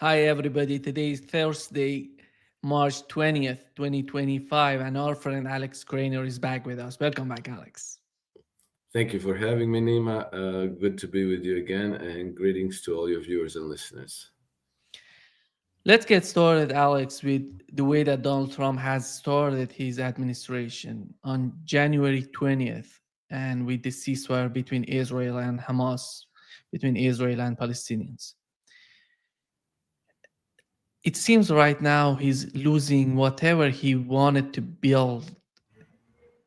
Hi, everybody. Today is Thursday, March 20th, 2025, and our friend Alex Krainer is back with us. Welcome back, Alex. Thank you for having me, Nima. Good to be with you again, and greetings to all your viewers and listeners. Let's get started, Alex, with the way that Donald Trump has started his administration on January 20th and with the ceasefire between Israel and Hamas, between Israel and Palestinians. It seems right now he's losing whatever he wanted to build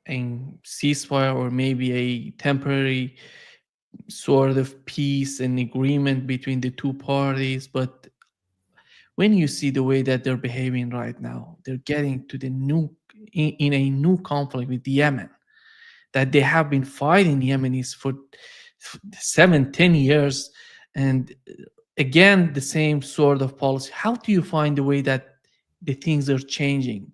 a ceasefire or maybe a temporary sort of peace and agreement between the two parties. But when you see the way that they're behaving right now, they're getting to the new in a new conflict with Yemen that they have been fighting Yemenis for 7, 10 years, and again the same sort of policy. How do you find the way that the things are changing?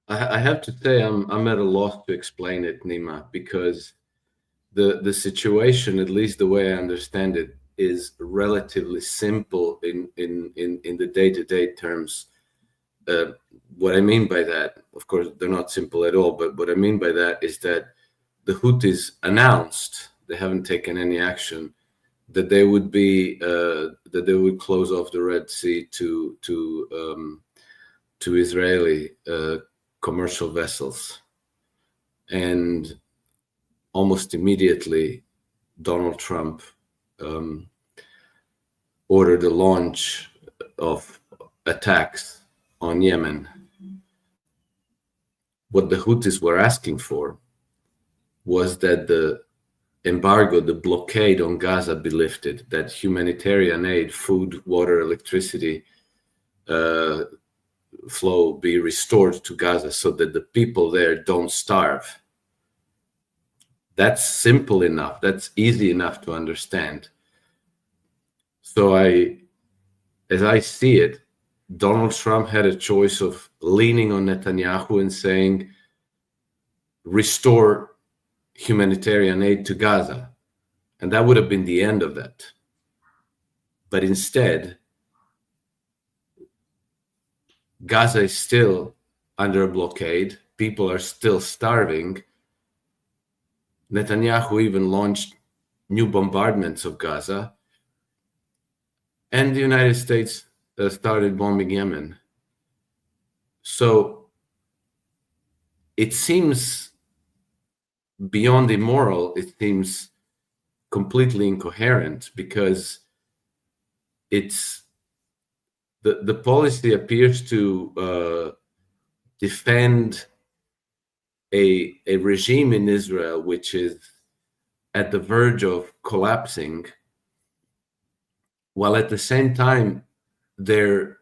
I have to say, I'm at a loss to explain it, Nima, because the situation, at least the way I understand it, is relatively simple in the day-to-day terms. Uh, what I mean by that, of course, they're not simple at all, but what I mean by that is that the Houthis announced, they haven't taken any action, that they would be that they would close off the Red Sea to Israeli commercial vessels, and almost immediately Donald Trump um, ordered the launch of attacks on Yemen. What the Houthis were asking for was that the embargo, the blockade on Gaza be lifted, that humanitarian aid, food, water, electricity uh, flow be restored to Gaza so that the people there don't starve. That's simple enough. That's easy enough to understand. So as I see it, Donald Trump had a choice of leaning on Netanyahu and saying, restore humanitarian aid to Gaza. And that would have been the end of that. But instead, Gaza is still under a blockade. People are still starving. Netanyahu even launched new bombardments of Gaza. And the United States started bombing Yemen. So it seems beyond immoral, it seems completely incoherent, because it's the policy appears to defend a regime in Israel which is at the verge of collapsing, while at the same time they're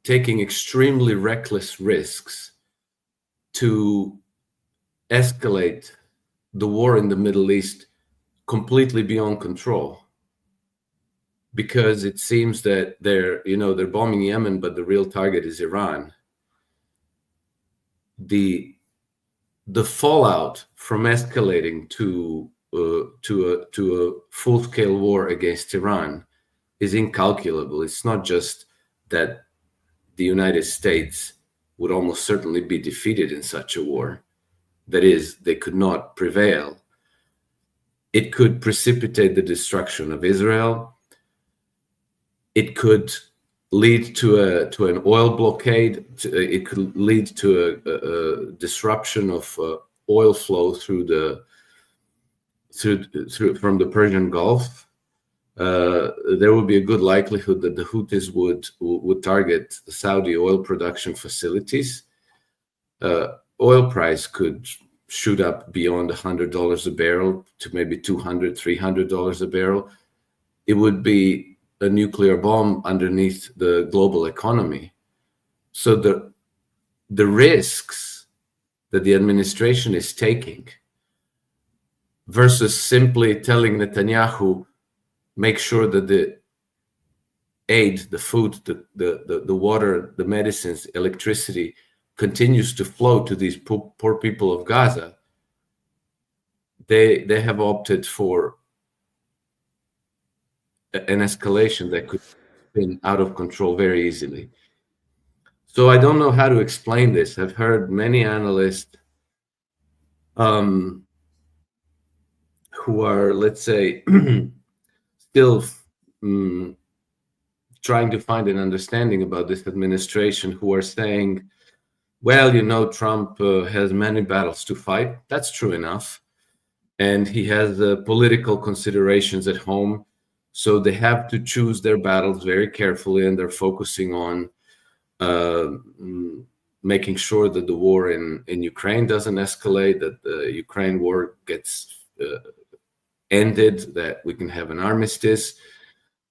taking extremely reckless risks to escalate the war in the Middle East completely beyond control. Because it seems that they're bombing Yemen, but the real target is Iran. The fallout from escalating to a full-scale war against Iran is incalculable. It's not just that the United States would almost certainly be defeated in such a war. That is, they could not prevail. It could precipitate the destruction of Israel. It could lead to an oil blockade. It could lead to a disruption of oil flow through from the Persian Gulf. There would be a good likelihood that the Houthis would target Saudi oil production facilities. Oil price could shoot up beyond $100 a barrel to maybe $200, $300 a barrel. It would be a nuclear bomb underneath the global economy. So the risks that the administration is taking versus simply telling Netanyahu, make sure that the aid, the food, the water, the medicines, electricity continues to flow to these poor people of Gaza, they have opted for an escalation that could spin out of control very easily. So I don't know how to explain this. I've heard many analysts um, who are, let's say, still mm, trying to find an understanding about this administration, who are saying, well, Trump has many battles to fight. That's true enough. And he has political considerations at home. So they have to choose their battles very carefully, and they're focusing on uh, making sure that the war in Ukraine doesn't escalate, that the Ukraine war gets ended, that we can have an armistice,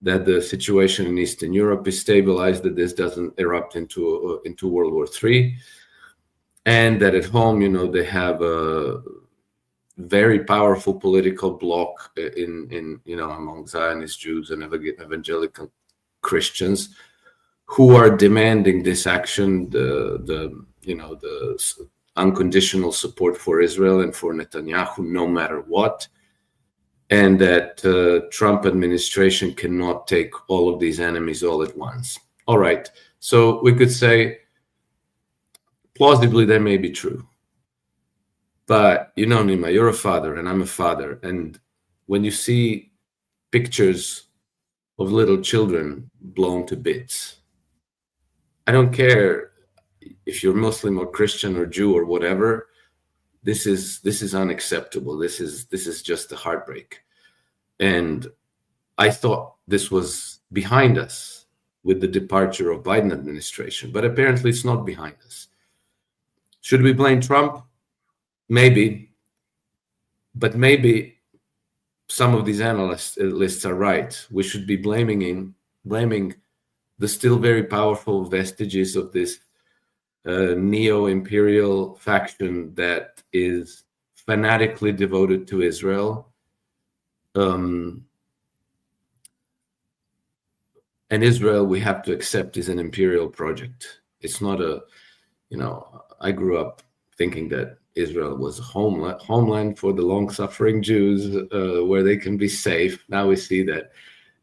that the situation in Eastern Europe is stabilized, that this doesn't erupt into World War III, and that at home, they have a very powerful political bloc in among Zionist Jews and evangelical Christians who are demanding this action, the unconditional support for Israel and for Netanyahu, no matter what, and that Trump administration cannot take all of these enemies all at once. All right, so we could say plausibly that may be true. But Nima, you're a father and I'm a father. And when you see pictures of little children blown to bits, I don't care if you're Muslim or Christian or Jew or whatever, this is unacceptable. This is just a heartbreak. And I thought this was behind us with the departure of Biden administration, but apparently it's not behind us. Should we blame Trump? Maybe, but maybe some of these analysts are right. We should be blaming the still very powerful vestiges of this neo-imperial faction that is fanatically devoted to Israel. And Israel, we have to accept, is an imperial project. It's not I grew up thinking that Israel was a homeland for the long-suffering Jews, where they can be safe. Now we see that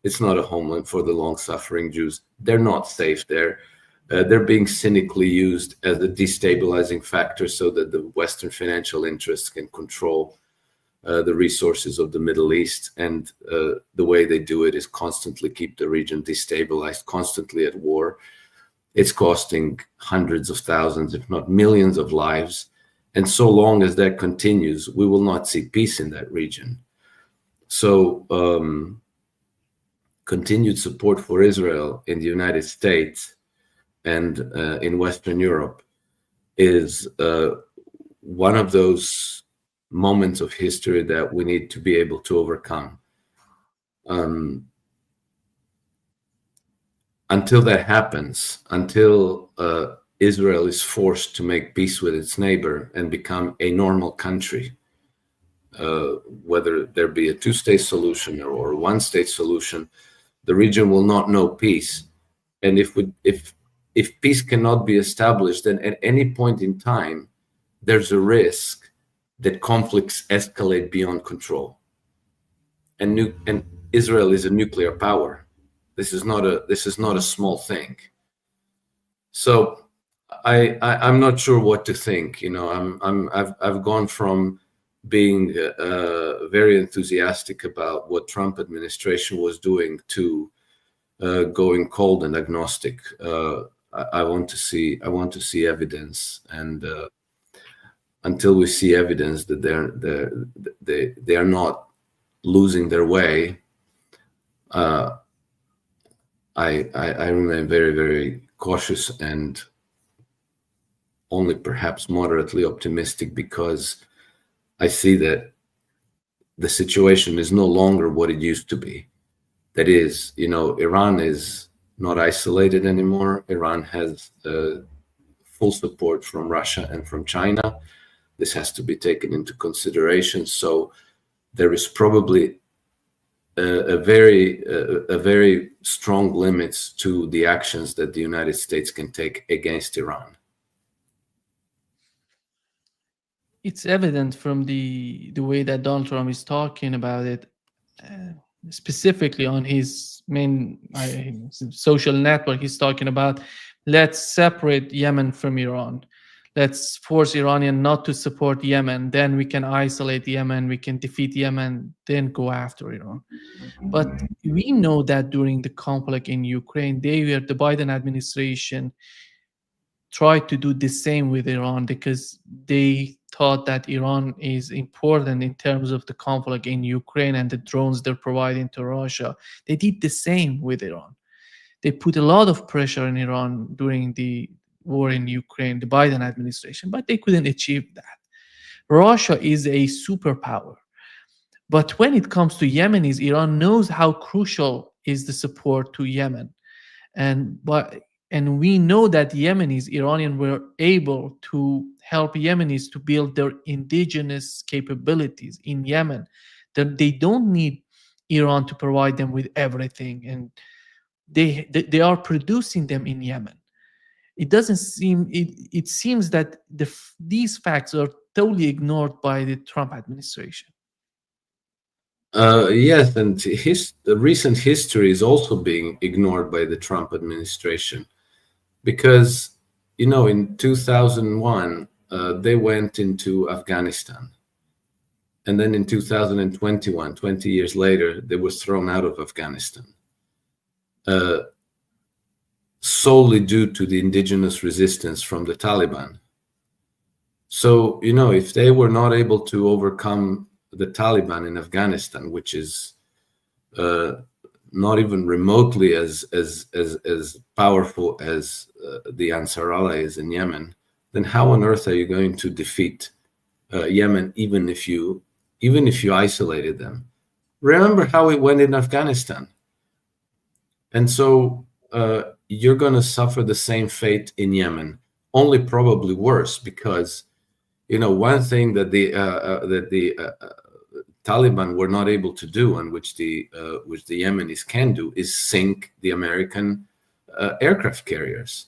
it's not a homeland for the long-suffering Jews. They're not safe there. They're being cynically used as a destabilizing factor so that the Western financial interests can control the resources of the Middle East. And the way they do it is constantly keep the region destabilized, constantly at war. It's costing hundreds of thousands, if not millions of lives. And so long as that continues, we will not see peace in that region. So continued support for Israel in the United States and in Western Europe is one of those moments of history that we need to be able to overcome. Until that happens, until Israel is forced to make peace with its neighbor and become a normal country, whether there be a two-state solution or a one-state solution, the region will not know peace. And if peace cannot be established, then at any point in time, there's a risk that conflicts escalate beyond control. And Israel is a nuclear power. This is not a small thing. So I'm not sure what to think. I've gone from being very enthusiastic about what Trump administration was doing to going cold and agnostic. I want to see evidence, and until we see evidence that they are not losing their way, I remain very, very cautious and only perhaps moderately optimistic, because I see that the situation is no longer what it used to be. That is, Iran is not isolated anymore. Iran has full support from Russia and from China. This has to be taken into consideration. So there is probably a very strong limits to the actions that the United States can take against Iran. It's evident from the way that Donald Trump is talking about it. specifically on his main social network, he's talking about, let's separate Yemen from Iran. Let's force Iranian not to support Yemen. Then we can isolate Yemen. We can defeat Yemen. Then go after Iran. But we know that during the conflict in Ukraine, the Biden administration tried to do the same with Iran because they thought that Iran is important in terms of the conflict in Ukraine and the drones they're providing to Russia. They did the same with Iran. They put a lot of pressure on Iran during the war in Ukraine, the Biden administration, but they couldn't achieve that. Russia is a superpower. But when it comes to Yemenis, Iran knows how crucial is the support to Yemen. And we know that Yemenis, Iranian were able to help Yemenis to build their indigenous capabilities in Yemen. That they don't need Iran to provide them with everything, and they are producing them in Yemen. It doesn't seem it seems that these facts are totally ignored by the Trump administration. Yes, and the recent history is also being ignored by the Trump administration because, in 2001, they went into Afghanistan. And then in 2021, 20 years later, they were thrown out of Afghanistan solely due to the indigenous resistance from the Taliban. So, if they were not able to overcome the Taliban in Afghanistan, which is not even remotely as powerful as the Ansar Allah is in Yemen, then how on earth are you going to defeat Yemen even if you isolated them? Remember how it went in Afghanistan. And so you're going to suffer the same fate in Yemen, only probably worse, because one thing that the Taliban were not able to do, and which the Yemenis can do, is sink the American aircraft carriers.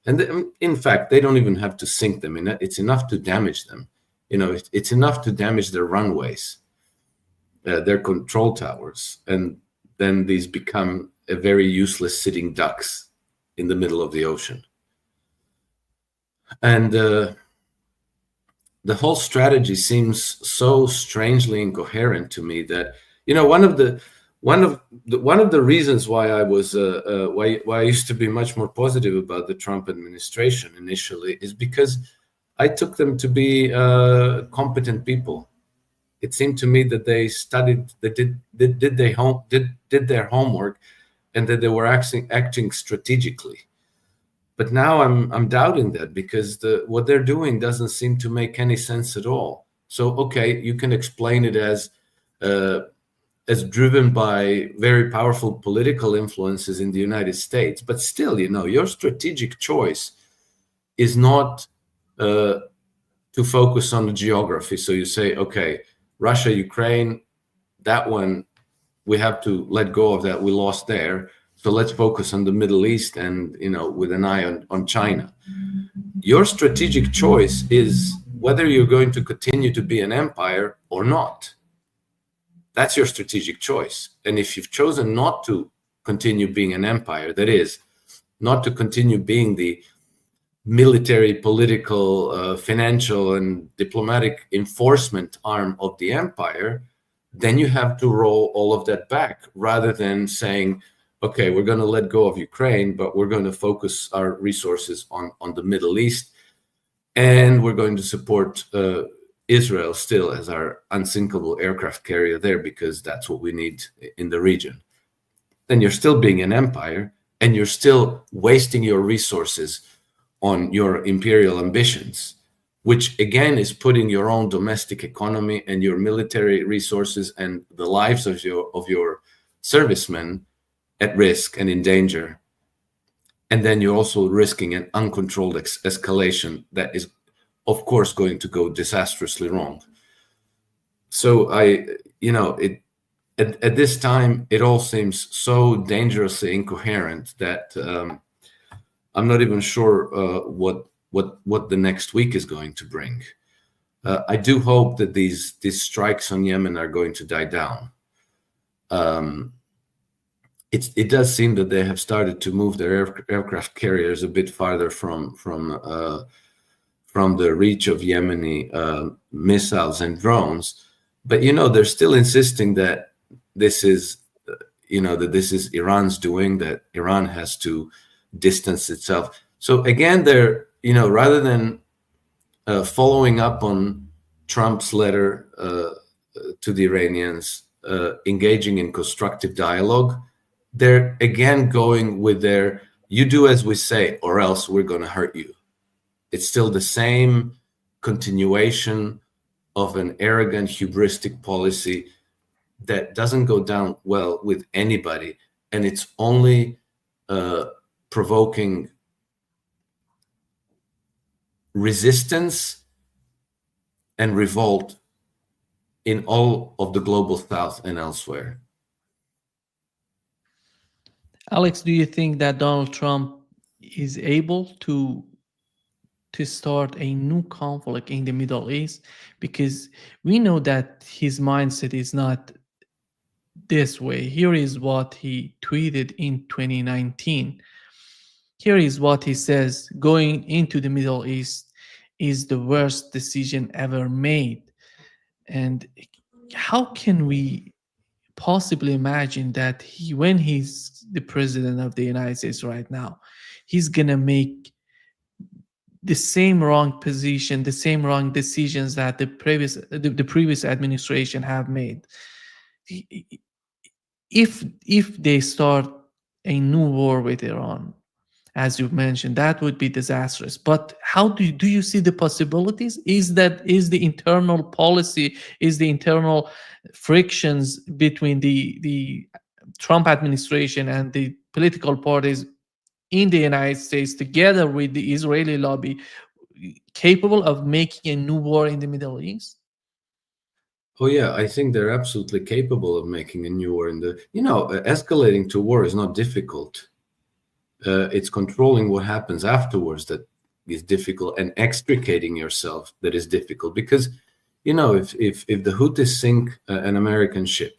And in fact, they don't even have to sink them. It's enough to damage them. It's enough to damage their runways, their control towers, and then these become a very useless sitting ducks in the middle of the ocean. And the whole strategy seems so strangely incoherent to me that one of the reasons why I was why I used to be much more positive about the Trump administration initially is because I took them to be competent people. It seemed to me that they studied, they did their homework, and that they were acting strategically. But now I'm doubting that because what they're doing doesn't seem to make any sense at all. So, okay, you can explain it as driven by very powerful political influences in the United States, but still, your strategic choice is not to focus on the geography. So you say, okay, Russia, Ukraine, that one, we have to let go of that. We lost there. So let's focus on the Middle East and, with an eye on China. Your strategic choice is whether you're going to continue to be an empire or not. That's your strategic choice. And if you've chosen not to continue being an empire, that is, not to continue being the military, political, financial, and diplomatic enforcement arm of the empire, then you have to roll all of that back rather than saying, okay, we're going to let go of Ukraine, but we're going to focus our resources on the Middle East, and we're going to support Israel still as our unsinkable aircraft carrier there because that's what we need in the region. Then you're still being an empire, and you're still wasting your resources on your imperial ambitions, which again is putting your own domestic economy and your military resources and the lives of your servicemen at risk and in danger. And then you're also risking an uncontrolled escalation that is, of course, going to go disastrously wrong. So at this time, it all seems so dangerously incoherent that I'm not even sure what the next week is going to bring. I do hope that these strikes on Yemen are going to die down. Um, it does seem that they have started to move their aircraft carriers a bit farther from the reach of Yemeni missiles and drones. But they're still insisting that this is that this is Iran's doing, that Iran has to distance itself. So again, they're rather than following up on Trump's letter to the Iranians, engaging in constructive dialogue, they're again going with their "you do as we say, or else we're going to hurt you." It's still the same continuation of an arrogant, hubristic policy that doesn't go down well with anybody, and it's only provoking resistance and revolt in all of the global south and elsewhere. Alex, do you think that Donald Trump is able to start a new conflict in the Middle East? Because we know that his mindset is not this way. Here is what he tweeted in 2019. Here is what he says: going into the Middle East is the worst decision ever made. And how can we possibly imagine that when he's the president of the United States right now, he's gonna make the same wrong position, the same wrong decisions that the previous administration have made? If they start a new war with Iran, as you mentioned, that would be disastrous. But how do you see the possibilities? Is the internal policy, is the internal frictions between the Trump administration and the political parties in the United States, together with the Israeli lobby, capable of making a new war in the Middle East? Oh yeah, I think they're absolutely capable of making a new war. Escalating to war is not difficult. It's controlling what happens afterwards that is difficult, and extricating yourself that is difficult. Because if the Houthis sink an American ship,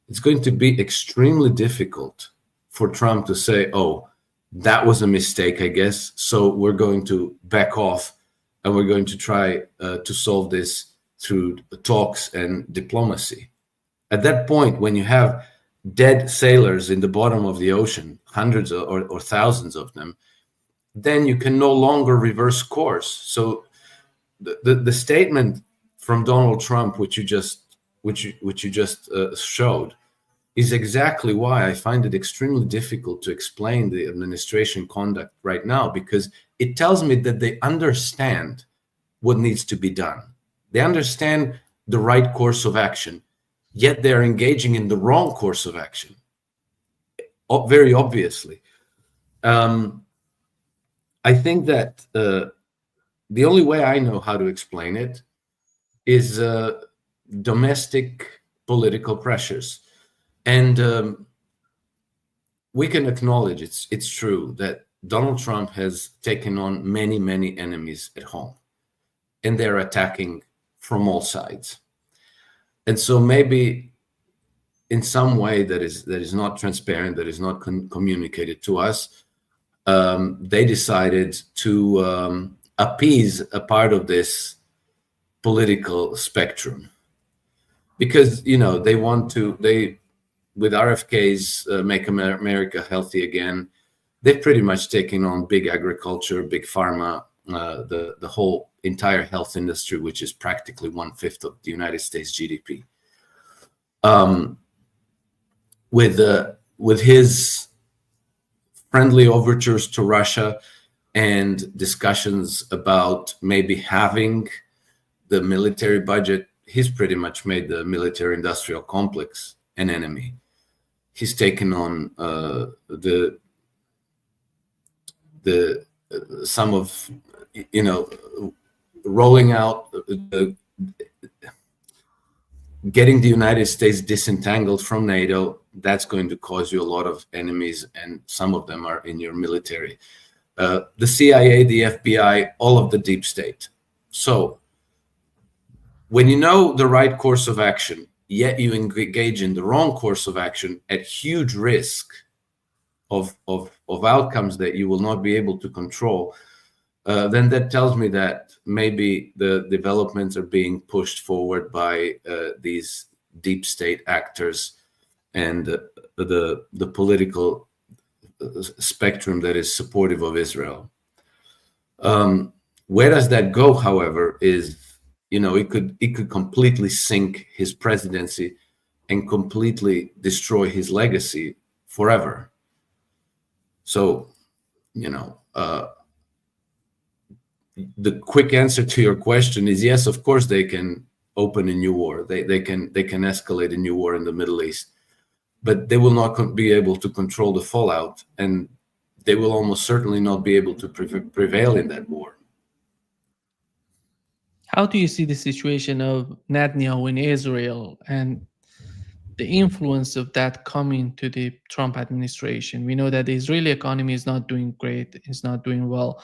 it's going to be extremely difficult for Trump to say, "Oh, that was a mistake, I guess. So we're going to back off, and we're going to try to solve this through talks and diplomacy." At that point, when you have dead sailors in the bottom of the ocean, hundreds or thousands of them, then you can no longer reverse course. So the statement from Donald Trump, which you just showed, is exactly why I find it extremely difficult to explain the administration conduct right now, because it tells me that they understand what needs to be done. They understand the right course of action, yet they're engaging in the wrong course of action, very obviously. I think that the only way I know how to explain it is domestic political pressures. And we can acknowledge it's true that Donald Trump has taken on many, many enemies at home, and they're attacking from all sides. And so maybe in some way that is not transparent, that is not communicated to us, they decided to appease a part of this political spectrum, because they want to, with RFK's Make America Healthy Again, they've pretty much taken on big agriculture, big pharma, the whole entire health industry, which is practically 1/5 of the United States GDP. With his friendly overtures to Russia and discussions about maybe having the military budget, he's pretty much made the military-industrial complex an enemy. He's taken on some of rolling out getting the United States disentangled from NATO. That's going to cause you a lot of enemies, and some of them are in your military. The CIA, the FBI, all of the deep state. So when you know the right course of action, yet you engage in the wrong course of action at huge risk of outcomes that you will not be able to control, then that tells me that maybe the developments are being pushed forward by these deep state actors and the political spectrum that is supportive of Israel. Where does that go, however, is, it could completely sink his presidency and completely destroy his legacy forever. So, the quick answer to your question is yes, of course they can open a new war. They can escalate a new war in the Middle East, but they will not be able to control the fallout, and they will almost certainly not be able to prevail in that war. How do you see the situation of Netanyahu in Israel and the influence of that coming to the Trump administration? We know that the Israeli economy is not doing great, it's not doing well.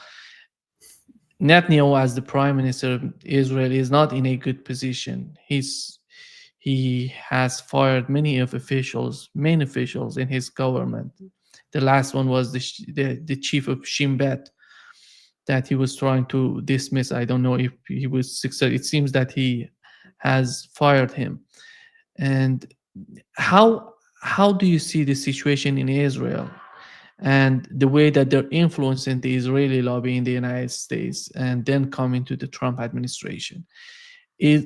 Netanyahu, as the prime minister of Israel, is not in a good position. He has fired main officials in his government. The last one was the chief of Shin Bet that he was trying to dismiss. I don't know if he was successful. It seems that he has fired him. And how do you see the situation in Israel and the way that they're influencing the Israeli lobby in the United States and then coming to the Trump administration?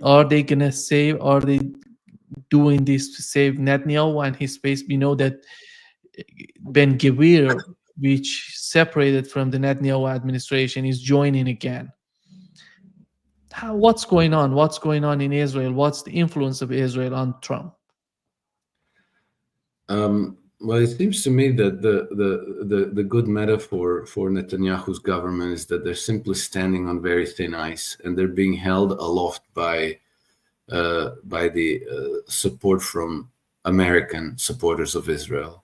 Are they gonna save? Are they doing this to save Netanyahu and his space? We know that Ben Gvir, which separated from the Netanyahu administration, is joining again. What's going on? What's going on in Israel? What's the influence of Israel on Trump? Well, it seems to me that the good metaphor for Netanyahu's government is that they're simply standing on very thin ice, and they're being held aloft by the support from American supporters of Israel.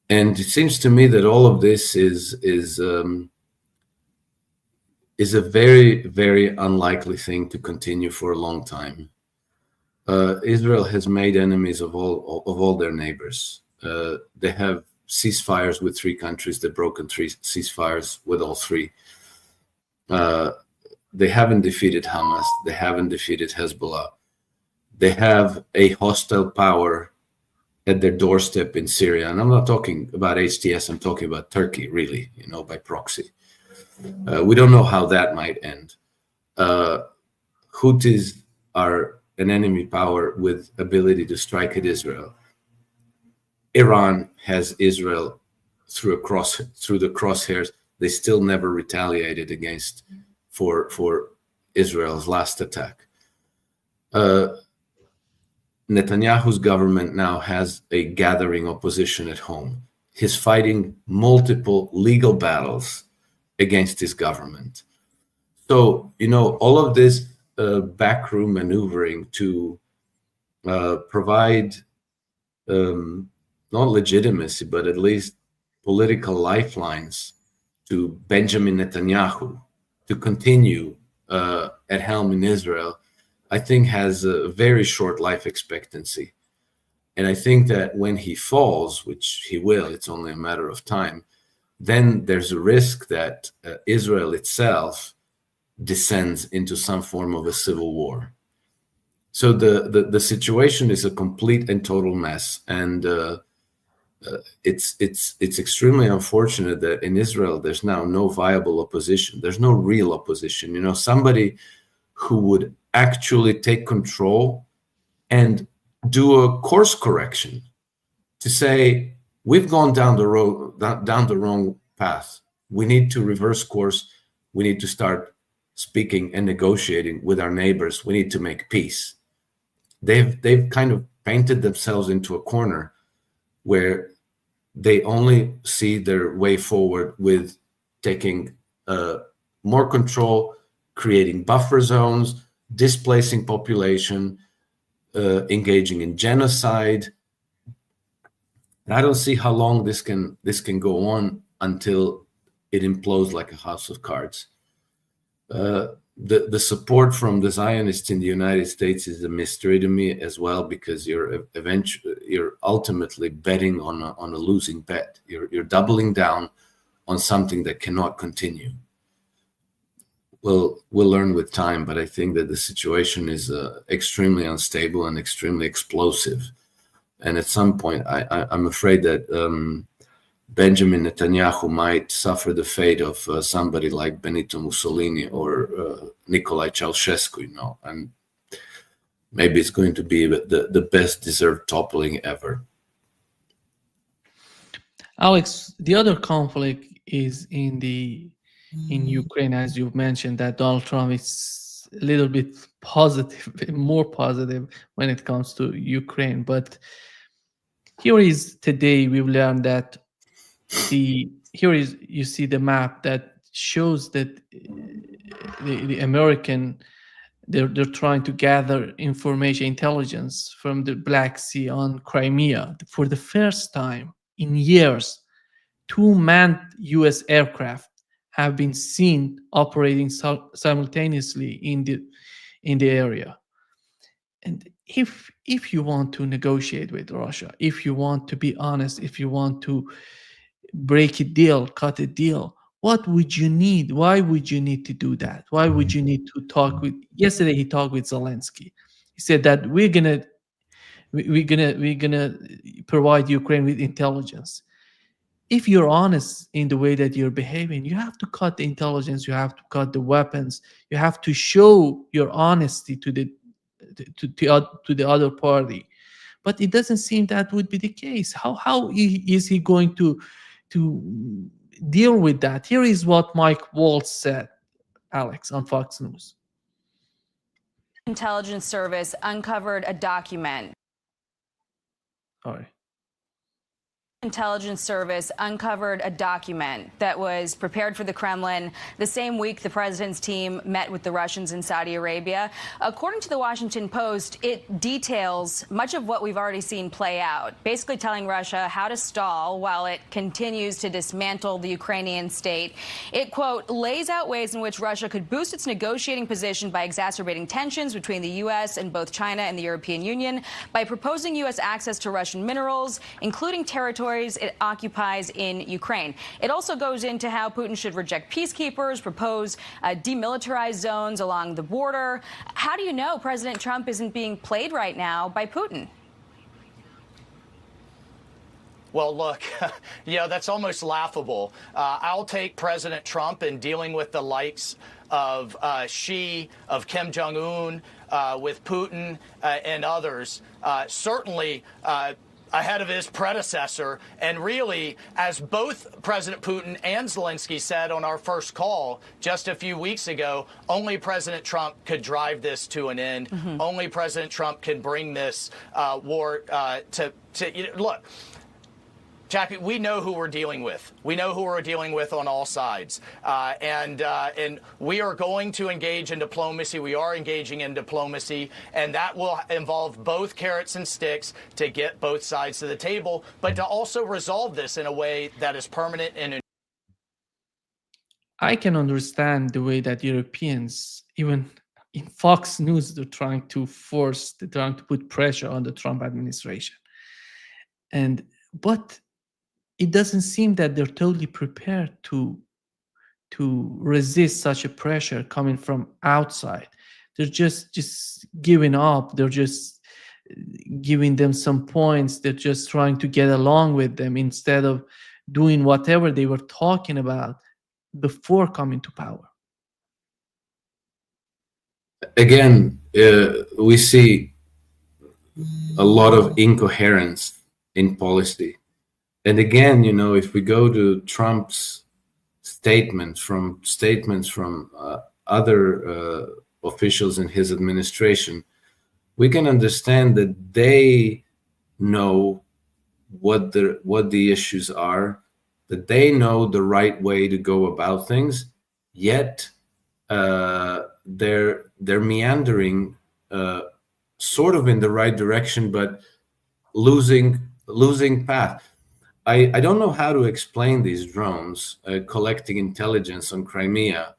And it seems to me that all of this is a very, very unlikely thing to continue for a long time. Israel has made enemies of all their neighbors. They have ceasefires with 3 countries. They've broken 3 ceasefires with all 3. They haven't defeated Hamas. They haven't defeated Hezbollah. They have a hostile power at their doorstep in Syria. And I'm not talking about HTS. I'm talking about Turkey, really, by proxy. We don't know how that might end. Houthis are an enemy power with ability to strike at Israel. Iran has Israel through the crosshairs. They still never retaliated for Israel's last attack. Netanyahu's government now has a gathering opposition at home. He's fighting multiple legal battles against his government. So, all of this backroom maneuvering to provide not legitimacy, but at least political lifelines to Benjamin Netanyahu to continue at helm in Israel, I think has a very short life expectancy. And I think that when he falls, which he will, it's only a matter of time, then there's a risk that Israel itself descends into some form of a civil war. So the situation is a complete and total mess, and it's extremely unfortunate that in Israel there's now no viable opposition. There's no real opposition. Somebody who would actually take control and do a course correction to say, we've gone down the wrong path. We need to reverse course. We need to start speaking and negotiating with our neighbors. We need to make peace. They've kind of painted themselves into a corner where they only see their way forward with taking more control, creating buffer zones, displacing population, engaging in genocide. And I don't see how long this can go on until it implodes like a house of cards. the support from the Zionists in the United States is a mystery to me as well, because you're ultimately betting on a losing bet. You're doubling down on something that cannot continue. We'll learn with time, but I think that the situation is extremely unstable and extremely explosive. And at some point, I'm afraid that Benjamin Netanyahu might suffer the fate of somebody like Benito Mussolini or Nicolae Ceausescu, and maybe it's going to be the best deserved toppling ever. Alex, the other conflict is in Ukraine, as you've mentioned, that Donald Trump is a little bit positive, more positive when it comes to Ukraine. But here is today we've learned that you see the map that shows that the American, they're trying to gather information, intelligence from the Black Sea on Crimea. For the first time in years, two manned U.S. aircraft have been seen operating simultaneously in the area. And if you want to negotiate with Russia, if you want to be honest, if you want to break a deal, cut a deal, what would you need? Why would you need to do that? Why would you need to talk with? Yesterday he talked with Zelensky. He said that we're gonna provide Ukraine with intelligence. If you're honest in the way that you're behaving, you have to cut the intelligence, you have to cut the weapons, you have to show your honesty to the other party. But it doesn't seem that would be the case. How is he going to deal with that? Here is what Mike Waltz said, Alex, on Fox News. Intelligence Service uncovered a document. All right. Intelligence Service uncovered a document that was prepared for the Kremlin the same week the president's team met with the Russians in Saudi Arabia. According to the Washington Post, it details much of what we've already seen play out, basically telling Russia how to stall while it continues to dismantle the Ukrainian state. It, quote, lays out ways in which Russia could boost its negotiating position by exacerbating tensions between the U.S. and both China and the European Union, by proposing U.S. access to Russian minerals, including territories it occupies in Ukraine. It also goes into how Putin should reject peacekeepers, propose demilitarized zones along the border. How do you know President Trump isn't being played right now by Putin? Well, look, that's almost laughable. I'll take President Trump in dealing with the likes of Xi, of Kim Jong-un, with Putin and others. Certainly, ahead of his predecessor. And really, as both President Putin and Zelensky said on our first call just a few weeks ago, only President Trump could drive this to an end. Mm-hmm. Only President Trump can bring this war to look. Jackie, we know who we're dealing with. We know who we're dealing with on all sides. And we are going to engage in diplomacy. We are engaging in diplomacy. And that will involve both carrots and sticks to get both sides to the table, but to also resolve this in a way that is permanent and I can understand the way that Europeans, even in Fox News, they're trying to put pressure on the Trump administration. But it doesn't seem that they're totally prepared to resist such a pressure coming from outside. They're just giving up. They're just giving them some points. They're just trying to get along with them instead of doing whatever they were talking about before coming to power. Again, we see a lot of incoherence in policy. And again, if we go to Trump's statements from other officials in his administration, we can understand that they know what the issues are, that they know the right way to go about things, yet they're meandering sort of in the right direction, but losing path. I don't know how to explain these drones collecting intelligence on Crimea.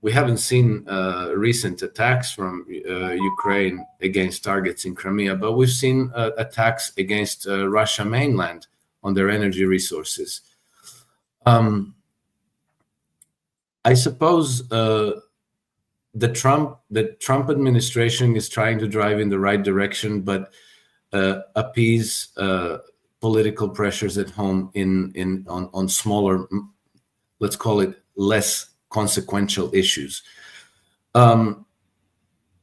we haven't seen recent attacks from Ukraine against targets in Crimea, but we've seen attacks against Russia mainland on their energy resources. I suppose the Trump administration is trying to drive in the right direction, but appease political pressures at home on smaller, let's call it less consequential issues.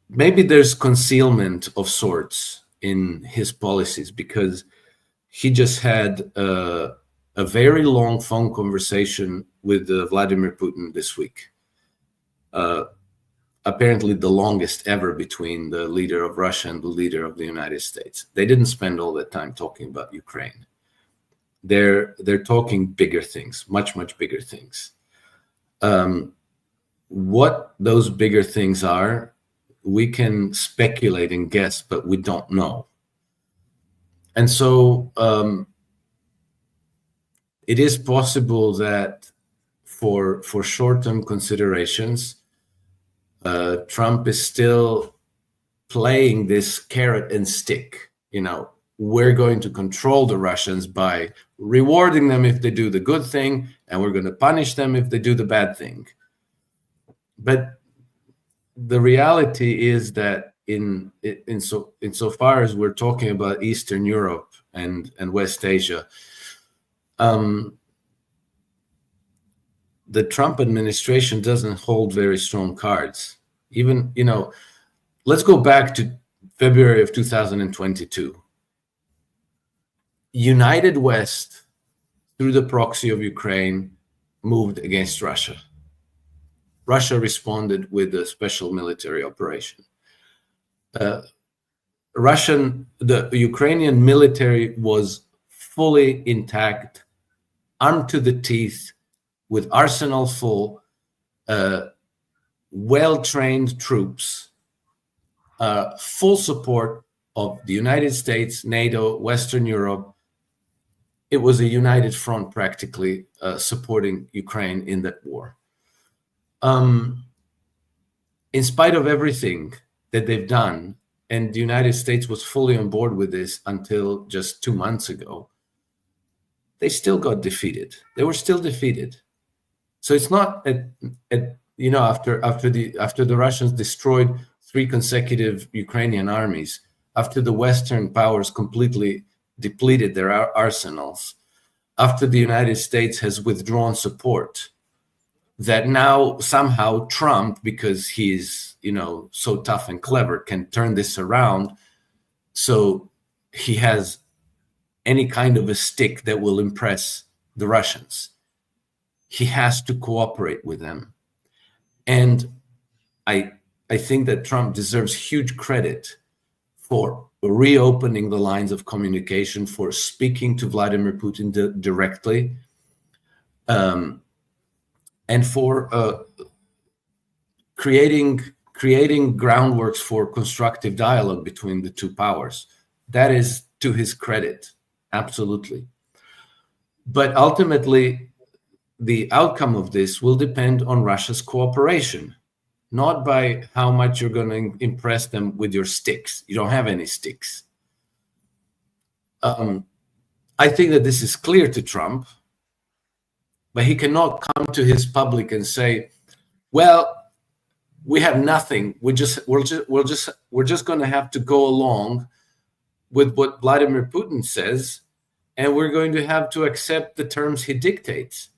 Maybe there's concealment of sorts in his policies, because he just had a very long phone conversation with Vladimir Putin this week. Apparently the longest ever between the leader of Russia and the leader of the United States. They didn't spend all that time talking about Ukraine. They're talking bigger things, much bigger things. What those bigger things are, we can speculate and guess, but we don't know. And so it is possible that for short-term considerations, Trump is still playing this carrot and stick. We're going to control the Russians by rewarding them if they do the good thing, and we're going to punish them if they do the bad thing. But the reality is that insofar as we're talking about Eastern Europe and West Asia, the Trump administration doesn't hold very strong cards. Even, let's go back to February of 2022. United West, through the proxy of Ukraine, moved against Russia. Russia responded with a special military operation. The Ukrainian military was fully intact, armed to the teeth, with arsenal full, well-trained troops, full support of the United States, NATO, Western Europe. It was a united front practically supporting Ukraine in that war. In spite of everything that they've done, and the United States was fully on board with this until just 2 months ago, they still got defeated. They were still defeated. So it's not after the Russians destroyed 3 consecutive Ukrainian armies, after the Western powers completely depleted their arsenals, after the United States has withdrawn support, that now somehow Trump, because he's so tough and clever, can turn this around, so he has any kind of a stick that will impress the Russians. He has to cooperate with them. And I think that Trump deserves huge credit for reopening the lines of communication, for speaking to Vladimir Putin directly, and for creating groundworks for constructive dialogue between the two powers. That is to his credit, absolutely. But ultimately, the outcome of this will depend on Russia's cooperation, not by how much you're going to impress them with your sticks. You don't have any sticks. I think that this is clear to Trump, but he cannot come to his public and say, well, we have nothing. We're just going to have to go along with what Vladimir Putin says, and we're going to have to accept the terms he dictates.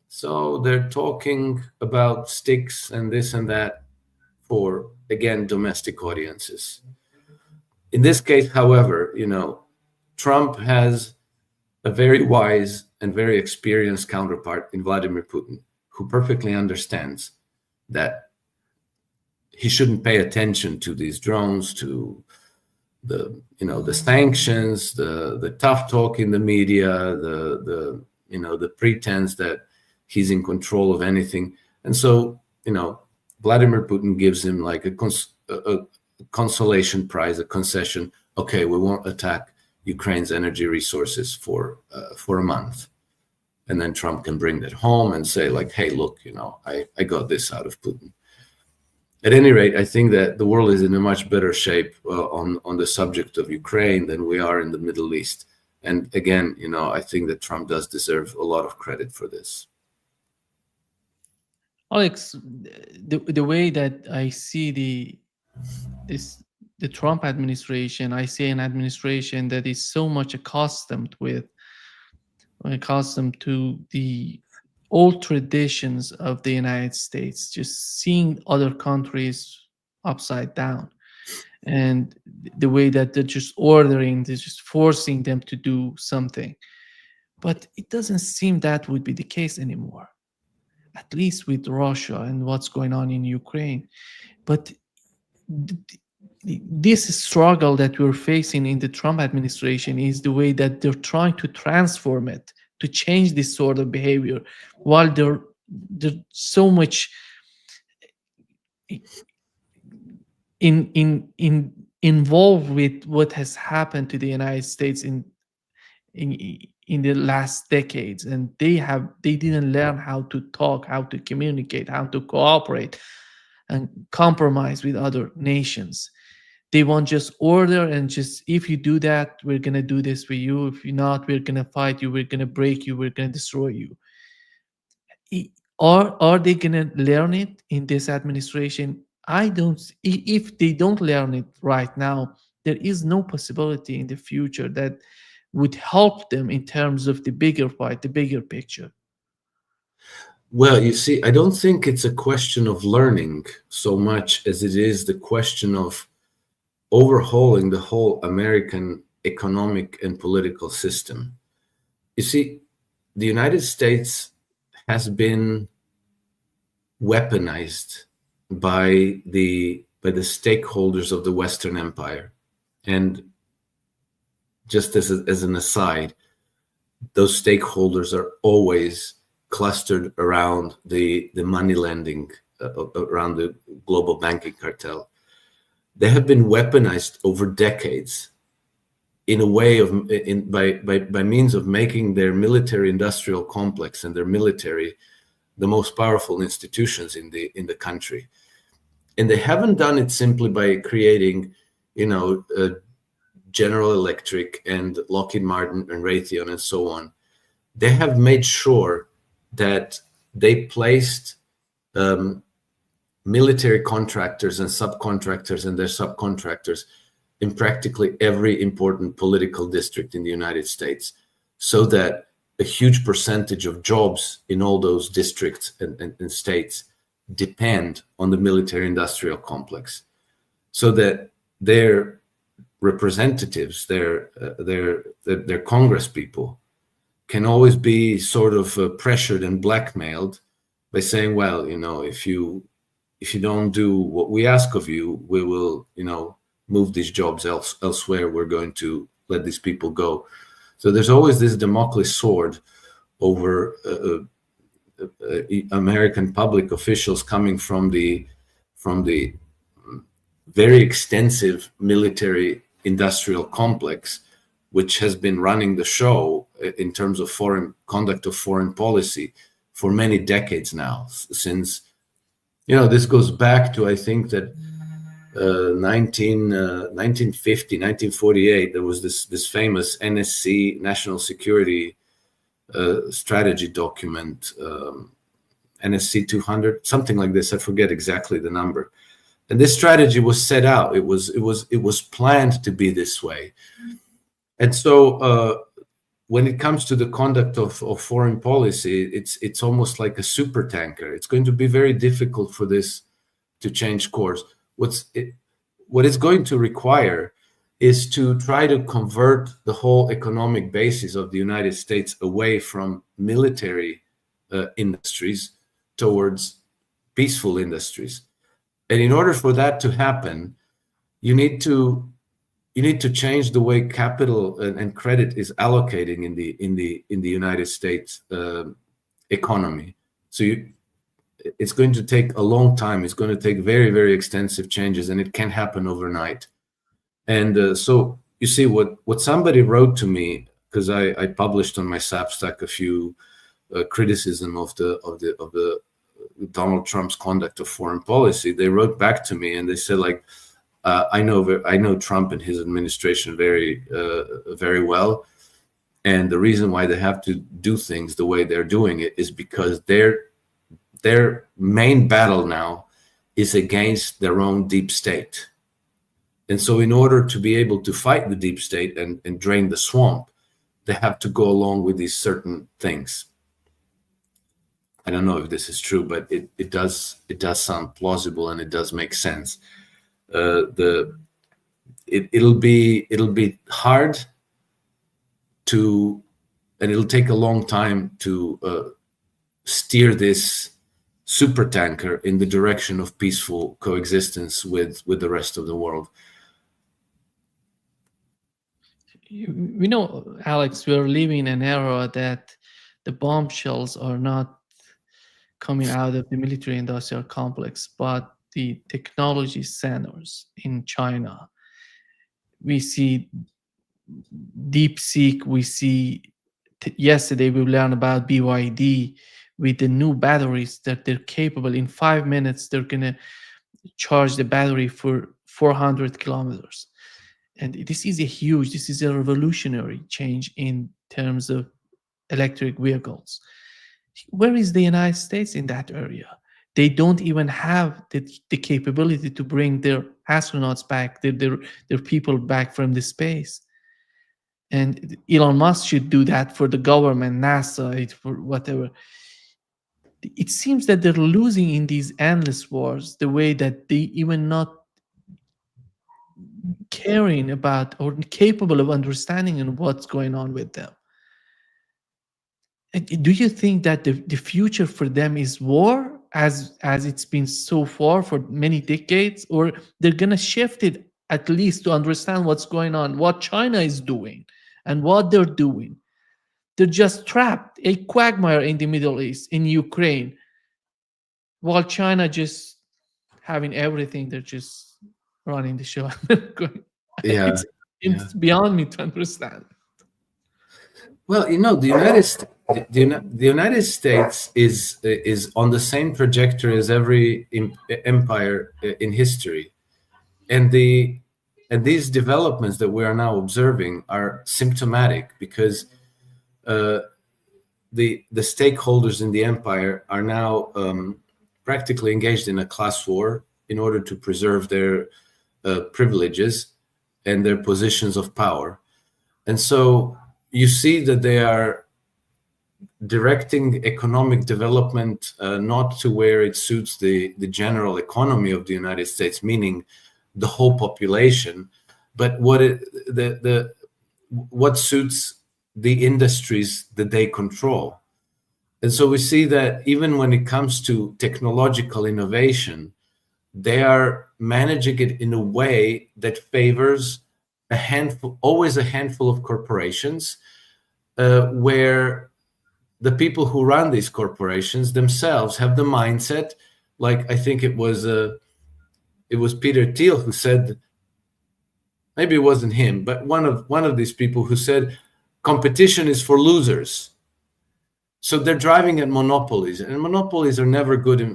So they're talking about sticks and this and that for, again, domestic audiences. In this case, however, Trump has a very wise and very experienced counterpart in Vladimir Putin, who perfectly understands that he shouldn't pay attention to these drones, to the sanctions, the tough talk in the media, the pretense that he's in control of anything. And so, Vladimir Putin gives him like a consolation prize, a concession. Okay, we won't attack Ukraine's energy resources for a month. And then Trump can bring that home and say, like, hey, look, I got this out of Putin. At any rate, I think that the world is in a much better shape on the subject of Ukraine than we are in the Middle East. And again, I think that Trump does deserve a lot of credit for this. Alex, the way that I see the Trump administration, I see an administration that is so much accustomed to the old traditions of the United States, just seeing other countries upside down, and the way that they're just forcing them to do something. But it doesn't seem that would be the case anymore, at least with Russia and what's going on in Ukraine. But this struggle that we're facing in the Trump administration is the way that they're trying to transform it, to change this sort of behavior, while they're so much involved with what has happened to the United States in the last decades, and they didn't learn how to talk, how to communicate, how to cooperate and compromise with other nations. They want just order, and just, if you do that, we're gonna do this for you. If you're not, we're gonna fight you, we're gonna break you, we're gonna destroy you. Are they gonna learn it in this administration? I don't. If they don't learn it right now, there is no possibility in the future that would help them in terms of the bigger fight, the bigger picture. Well, you see, I don't think it's a question of learning so much as it is the question of overhauling the whole American economic and political system. You see, the United States has been weaponized by the stakeholders of the Western Empire. And just as an aside, those stakeholders are always clustered around the money lending, around the global banking cartel. They have been weaponized over decades in a way by means of making their military industrial complex and their military the most powerful institutions in the country. And they haven't done it simply by creating, General Electric and Lockheed Martin and Raytheon and so on. They have made sure that they placed military contractors and subcontractors and their subcontractors in practically every important political district in the United States, so that a huge percentage of jobs in all those districts and states depend on the military industrial complex, so that their representatives, their Congress people, can always be sort of pressured and blackmailed by saying, well, if you don't do what we ask of you, we will, move these jobs elsewhere. We're going to let these people go. So there's always this Damocles sword over American public officials coming from the very extensive military industrial complex, which has been running the show in terms of conduct of foreign policy for many decades now. Since, this goes back to, I think that 1950, 1948, there was this famous NSC, National Security Strategy document, NSC 200, something like this. I forget exactly the number. And this strategy was set out. It was planned to be this way. And so when it comes to the conduct of foreign policy, it's almost like a super tanker. It's going to be very difficult for this to change course. What it's going to require is to try to convert the whole economic basis of the United States away from military industries towards peaceful industries. And in order for that to happen, you need to change the way capital and credit is allocating in the United States economy. So it's going to take a long time. It's going to take very, very extensive changes, and it can't happen overnight. And so you see what somebody wrote to me, because I published on my Substack a few criticism of the Donald Trump's conduct of foreign policy, they wrote back to me and they said, like, I know Trump and his administration very well, and the reason why they have to do things the way they're doing it is because their main battle now is against their own deep state. And so in order to be able to fight the deep state and drain the swamp, they have to go along with these certain things. I don't know if this is true, but it does sound plausible, and it does make sense. It'll be hard to, and it'll take a long time to steer this super tanker in the direction of peaceful coexistence with the rest of the world. We know, Alex, we're living in an era that the bombshells are not coming out of the military industrial complex, but the technology centers in China. We see DeepSeek, we see yesterday we learned about BYD with the new batteries that they're capable. In 5 minutes, they're going to charge the battery for 400 kilometers. And this is a revolutionary change in terms of electric vehicles. Where is the United States in that area? They don't even have the capability to bring their astronauts back, their people back from the space. And Elon Musk should do that for the government, NASA, for whatever. It seems that they're losing in these endless wars the way that they even not caring about or capable of understanding what's going on with them. Do you think that the future for them is war, as it's been so far for many decades, or they're going to shift it at least to understand what's going on, what China is doing and what they're doing? They're just trapped, a quagmire in the Middle East, in Ukraine, while China just having everything. They're just running the show. Yeah, it's beyond me to understand. Well, the United States is on the same trajectory as every empire in history, and these developments that we are now observing are symptomatic, because the stakeholders in the empire are now practically engaged in a class war in order to preserve their privileges and their positions of power. And so you see that they are directing economic development not to where it suits the general economy of the United States, meaning the whole population, but what suits the industries that they control. And so we see that even when it comes to technological innovation, they are managing it in a way that favors always a handful of corporations, where the people who run these corporations themselves have the mindset, like I think it was Peter Thiel who said, maybe it wasn't him, but one of these people who said, competition is for losers. So they're driving at monopolies, and monopolies are never good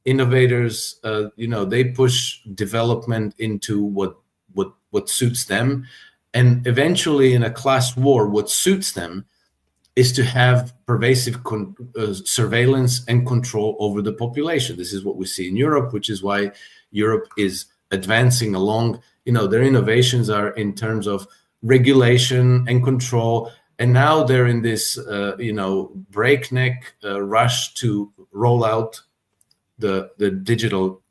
innovators. They push development into what suits them, and eventually in a class war, what suits them is to have pervasive surveillance and control over the population. This is what we see in Europe, which is why Europe is advancing along. Their innovations are in terms of regulation and control, and now they're in this breakneck rush to roll out the digital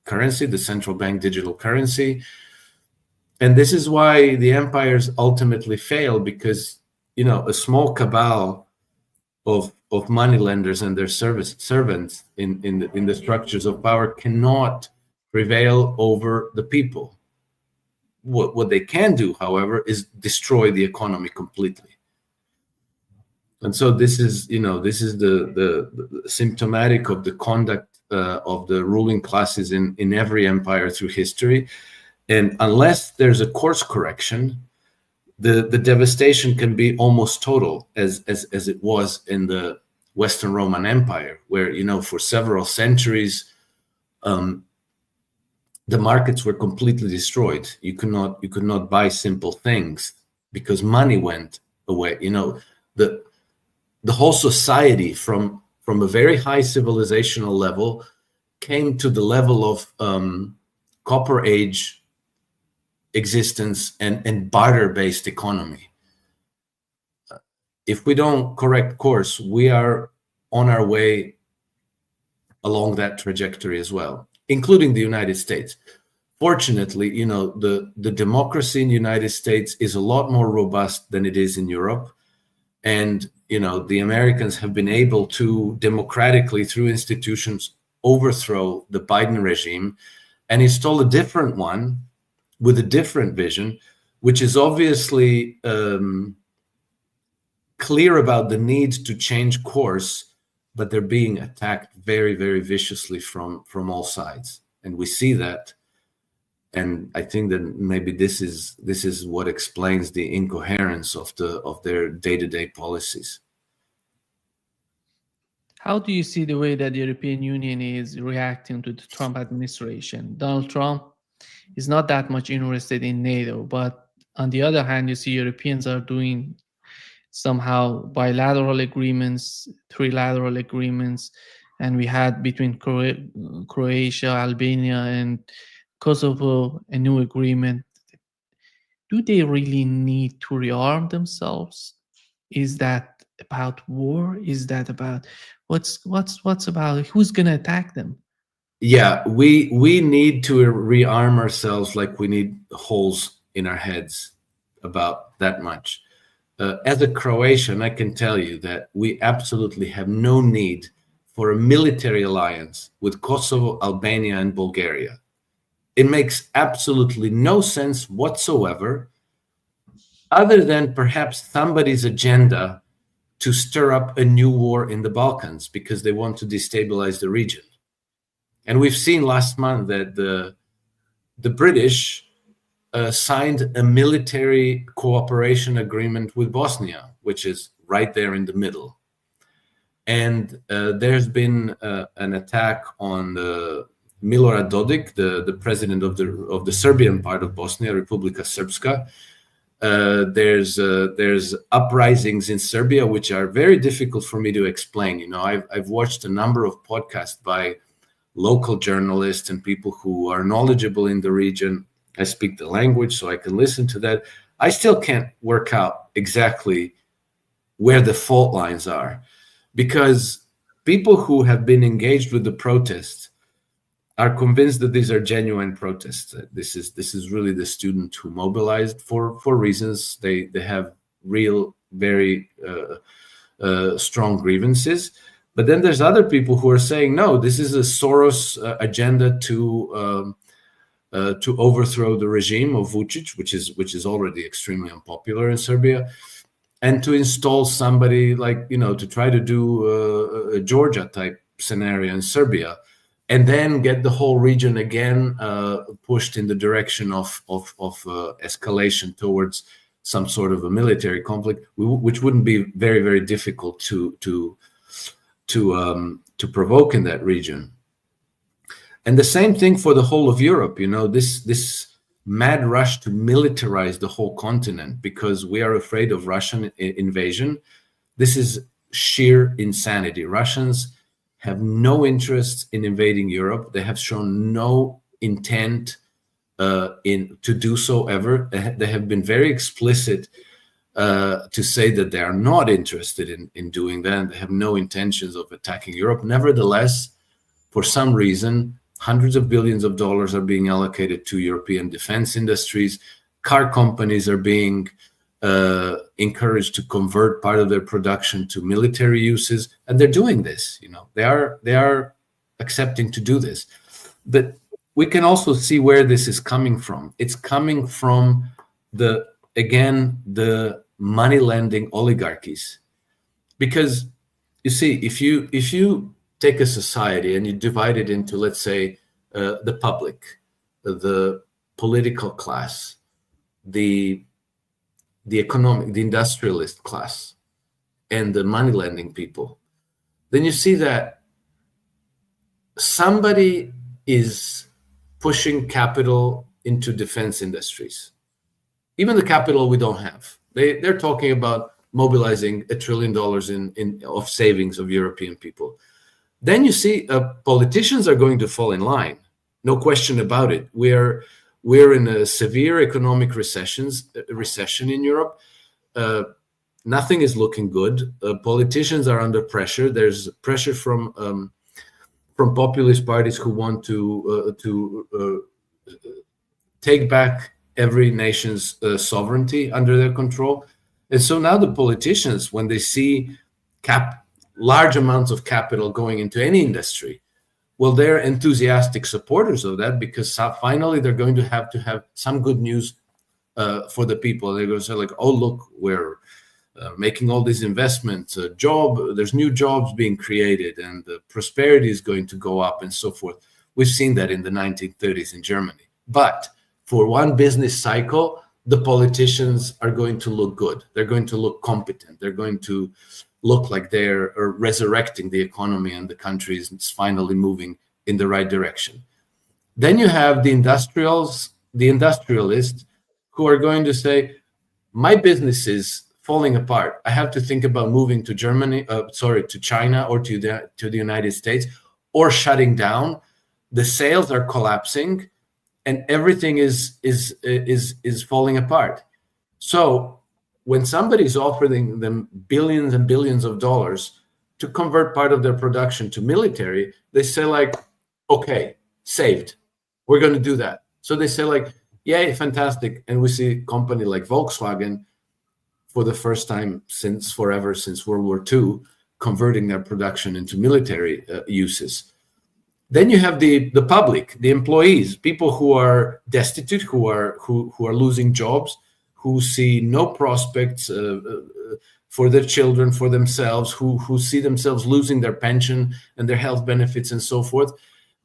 currency, the central bank digital currency. And this is why the empires ultimately fail, because a small cabal of moneylenders and their servants in the structures of power cannot prevail over the people. What they can do, however, is destroy the economy completely. And so this is the symptomatic of the conduct of the ruling classes in every empire through history. And unless there's a course correction, the devastation can be almost total, as it was in the Western Roman Empire, where, you know, for several centuries the markets were completely destroyed. You could not buy simple things because money went away. You know, the whole society from a very high civilizational level came to the level of copper age existence and barter-based economy. If we don't correct course, we are on our way along that trajectory as well, including the United States. Fortunately, you know, the democracy in the United States is a lot more robust than it is in Europe. And, you know, the Americans have been able to democratically, through institutions, overthrow the Biden regime and install a different one with a different vision, which is obviously clear about the need to change course, but they're being attacked very, very viciously from all sides. And we see that. And I think that maybe this is what explains the incoherence of their day-to-day policies. How do you see the way that the European Union is reacting to the Trump administration? Donald Trump is not that much interested in NATO, but on the other hand, you see Europeans are doing somehow bilateral agreements, trilateral agreements, and we had between Croatia, Albania, and Kosovo a new agreement. Do they really need to rearm themselves? Is that about war? Is that about what's about who's going to attack them? Yeah, we need to rearm ourselves like we need holes in our heads, about that much. As a Croatian, I can tell you that we absolutely have no need for a military alliance with Kosovo, Albania, and Bulgaria. It makes absolutely no sense whatsoever, other than perhaps somebody's agenda to stir up a new war in the Balkans because they want to destabilize the region. And we've seen last month that the British signed a military cooperation agreement with Bosnia, which is right there in the middle. And there's been an attack on Milorad Dodik, the president of the Serbian part of Bosnia, Republika Srpska. There's uprisings in Serbia, which are very difficult for me to explain. You know, I've watched a number of podcasts by local journalists and people who are knowledgeable in the region. I speak the language, so I can listen to that. I still can't work out exactly where the fault lines are, because people who have been engaged with the protests are convinced that these are genuine protests. This is really the student who mobilized for reasons. They have real, very strong grievances. But then there's other people who are saying, no, this is a Soros agenda to overthrow the regime of Vučić, which is already extremely unpopular in Serbia, and to install somebody like, you know, to try to do a Georgia type scenario in Serbia, and then get the whole region again pushed in the direction of escalation towards some sort of a military conflict, which wouldn't be very, very difficult to provoke in that region. And the same thing for the whole of Europe. You know, this mad rush to militarize the whole continent because we are afraid of Russian invasion. This is sheer insanity. Russians have no interest in invading Europe. They have shown no intent to do so ever. They have been very explicit to say that they are not interested in doing that. They have no intentions of attacking Europe. Nevertheless, for some reason, hundreds of billions of dollars are being allocated to European defense industries. Car companies are being encouraged to convert part of their production to military uses, and they're doing this. You know, they are accepting to do this. But we can also see where this is coming from. It's coming from the money lending oligarchies, because you see, if you take a society and you divide it into, let's say, the public, the political class, the the industrialist class, and the money lending people, then you see that somebody is pushing capital into defense industries, even the capital we don't have. They're talking about mobilizing $1 trillion of savings of European people. Then you see politicians are going to fall in line, no question about it. We're in a severe economic recession in Europe. Nothing is looking good. Politicians are under pressure. There's pressure from populist parties who want to take back every nation's sovereignty under their control. And so now the politicians, when they see large amounts of capital going into any industry, well, they're enthusiastic supporters of that, because finally they're going to have some good news for the people. They're going to say, like, oh, look, we're making all these investments, there's new jobs being created, and the prosperity is going to go up and so forth. We've seen that in the 1930s in Germany. But for one business cycle, the politicians are going to look good. They're going to look competent. They're going to look like they're resurrecting the economy, and the country is finally moving in the right direction. Then you have the industrialists who are going to say, my business is falling apart. I have to think about moving to to China, or to the United States, or shutting down. The sales are collapsing, and everything is falling apart. So when somebody's offering them billions and billions of dollars to convert part of their production to military, they say, like, okay, saved. We're going to do that. So they say, like, yay, fantastic. And we see a company like Volkswagen, for the first time since World War II, converting their production into military uses. Then you have the public, the employees, people who are destitute, who are losing jobs, who see no prospects for their children, for themselves, who see themselves losing their pension and their health benefits and so forth.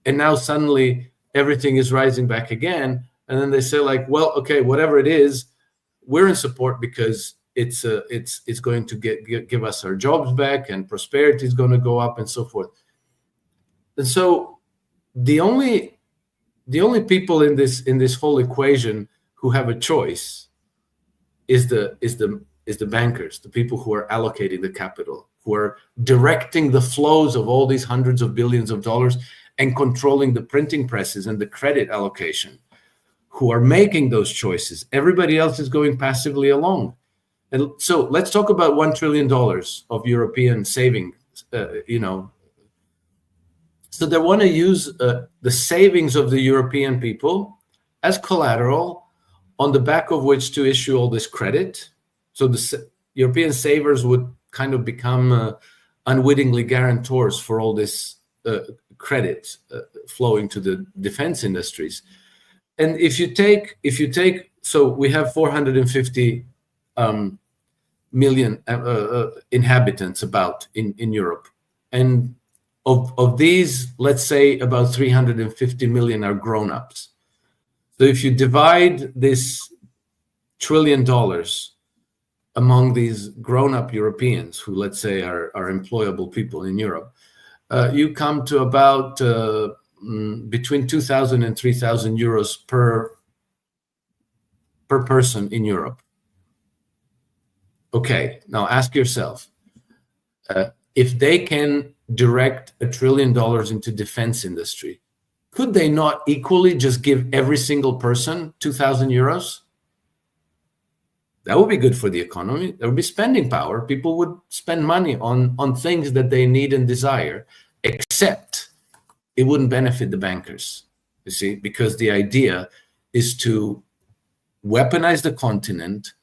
And now suddenly everything is rising back again. And then they say, like, well, okay, whatever it is, we're in support, because it's going to give us our jobs back, and prosperity is going to go up and so forth. And so the only people in this whole equation who have a choice is the bankers, the people who are allocating the capital, who are directing the flows of all these hundreds of billions of dollars and controlling the printing presses and the credit allocation, who are making those choices. Everybody else is going passively along. And so let's talk about $1 trillion of European savings. So they want to use the savings of the European people as collateral, on the back of which to issue all this credit. So the European savers would kind of become unwittingly guarantors for all this credit flowing to the defense industries. And if you take, so we have 450 million inhabitants about in Europe, and of these, let's say about 350 million are grown-ups. So if you divide this $1 trillion among these grown-up Europeans, who, let's say, are employable people in Europe, you come to about between 2,000 and 3,000 euros per person in Europe. Okay, now ask yourself, if they can direct $1 trillion into defense industry, could they not equally just give every single person 2,000 euros? That would be good for the economy. There would be spending power. People would spend money on things that they need and desire, except it wouldn't benefit the bankers, you see, because the idea is to weaponize the continent,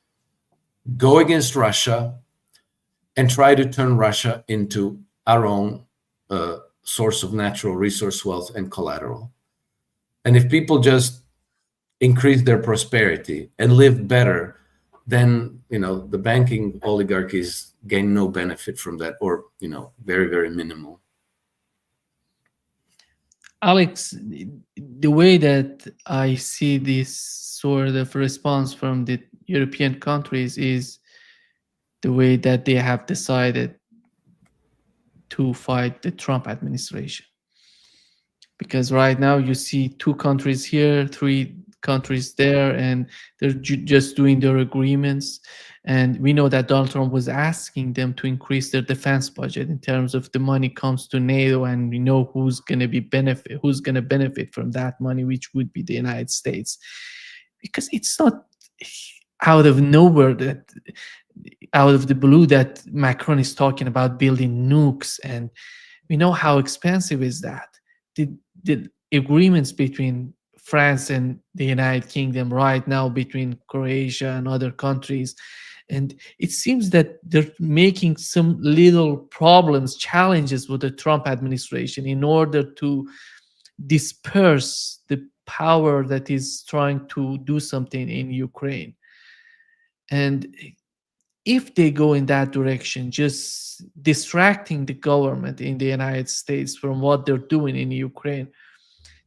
go against Russia, and try to turn Russia into our own source of natural resource wealth and collateral. And if people just increase their prosperity and live better, then the banking oligarchies gain no benefit from that, or very, very minimal. Alex, the way that I see this sort of response from the European countries is the way that they have decided to fight the Trump administration. Because right now you see 2 countries here, 3 countries there, and they're just doing their agreements. And we know that Donald Trump was asking them to increase their defense budget in terms of the money comes to NATO, and we know who's going to benefit from that money, which would be the United States. Because it's not out of nowhere that out of the blue that Macron is talking about building nukes, and we know how expensive is that. The agreements between France and the United Kingdom right now, between Croatia and other countries, and it seems that they're making some little problems, challenges with the Trump administration in order to disperse the power that is trying to do something in Ukraine. And if they go in that direction, just distracting the government in the United States from what they're doing in Ukraine,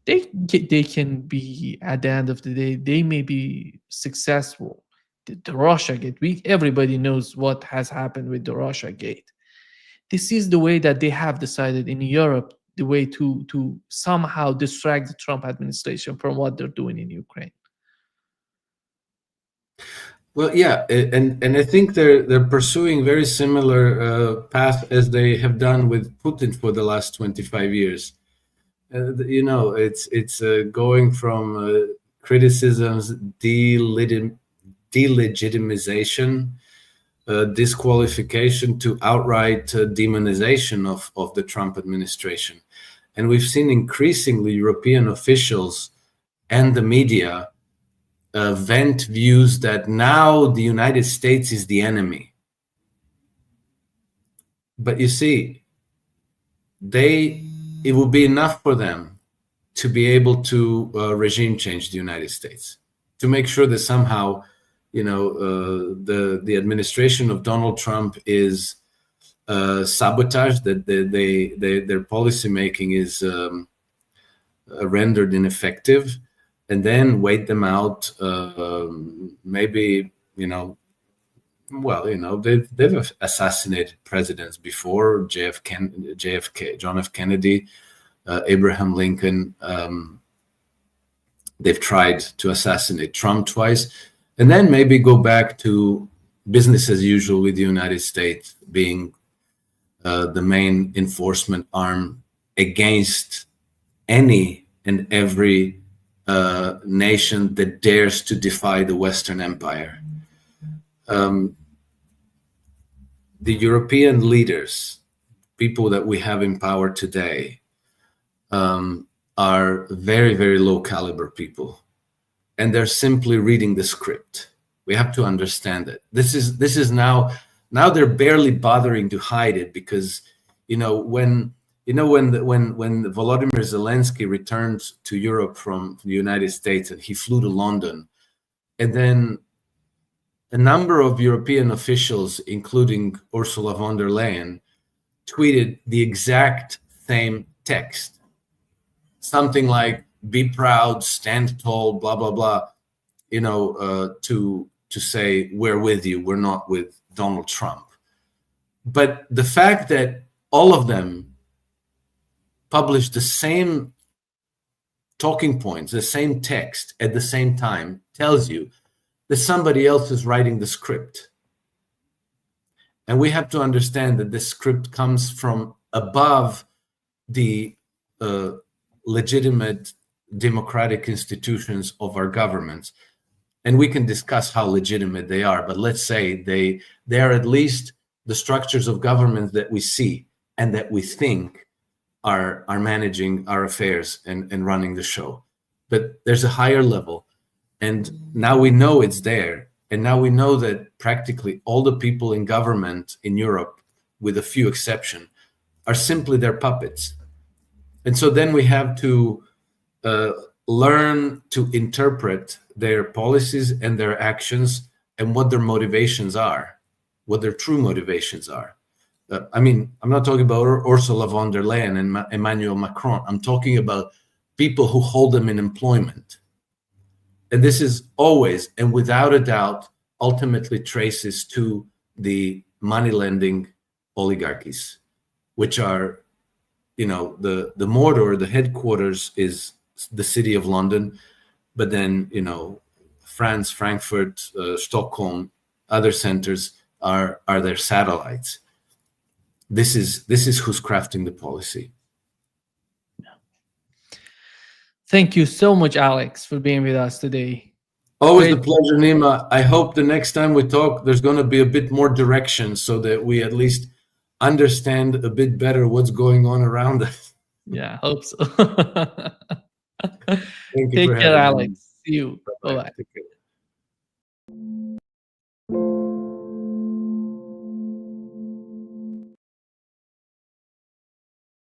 they can be, at the end of the day, they may be successful. The Russia Gate, everybody knows what has happened with the Russia Gate. This is the way that they have decided in Europe, the way to somehow distract the Trump administration from what they're doing in Ukraine. Well, yeah, and I think they're pursuing very similar path as they have done with Putin for the last 25 years. It's going from criticisms, delegitimization, disqualification to outright demonization of the Trump administration. And we've seen increasingly European officials and the media vent views that now the United States is the enemy. But you see, it would be enough for them to be able to regime change the United States, to make sure that somehow, the administration of Donald Trump is sabotaged, that their policy making is rendered ineffective, and then wait them out. Maybe they've assassinated presidents before. JFK, John F. Kennedy, Abraham Lincoln. They've tried to assassinate Trump twice, and then maybe go back to business as usual with the United States being the main enforcement arm against any and every nation that dares to defy the Western Empire. The European leaders, people that we have in power today, are very, very low caliber people, and they're simply reading the script. We have to understand it. This is now they're barely bothering to hide it, because when Volodymyr Zelensky returned to Europe from the United States and he flew to London, and then a number of European officials, including Ursula von der Leyen, tweeted the exact same text. Something like, be proud, stand tall, blah, blah, blah, to say, we're with you, we're not with Donald Trump. But the fact that all of them published the same talking points, the same text at the same time, tells you that somebody else is writing the script. And we have to understand that this script comes from above the legitimate democratic institutions of our governments. And we can discuss how legitimate they are, but let's say they are at least the structures of government that we see and that we think are managing our affairs and running the show. But there's a higher level. And now we know it's there. And now we know that practically all the people in government in Europe, with a few exceptions, are simply their puppets. And so then we have to learn to interpret their policies and their actions and what their motivations are, what their true motivations are. I'm not talking about Ursula von der Leyen and Emmanuel Macron. I'm talking about people who hold them in employment. And this is always and without a doubt ultimately traces to the money lending oligarchies, which are, the mortar, the headquarters is the city of London, but then, France, Frankfurt, Stockholm, other centers are their satellites. This is who's crafting the policy. Thank you so much, Alex, for being with us today. Always a pleasure, Nima. I hope the next time we talk, there's going to be a bit more direction so that we at least understand a bit better what's going on around us. Yeah, I hope so. Thank you Take for care, having me. Alex. See you. Bye-bye. Bye-bye. Take care.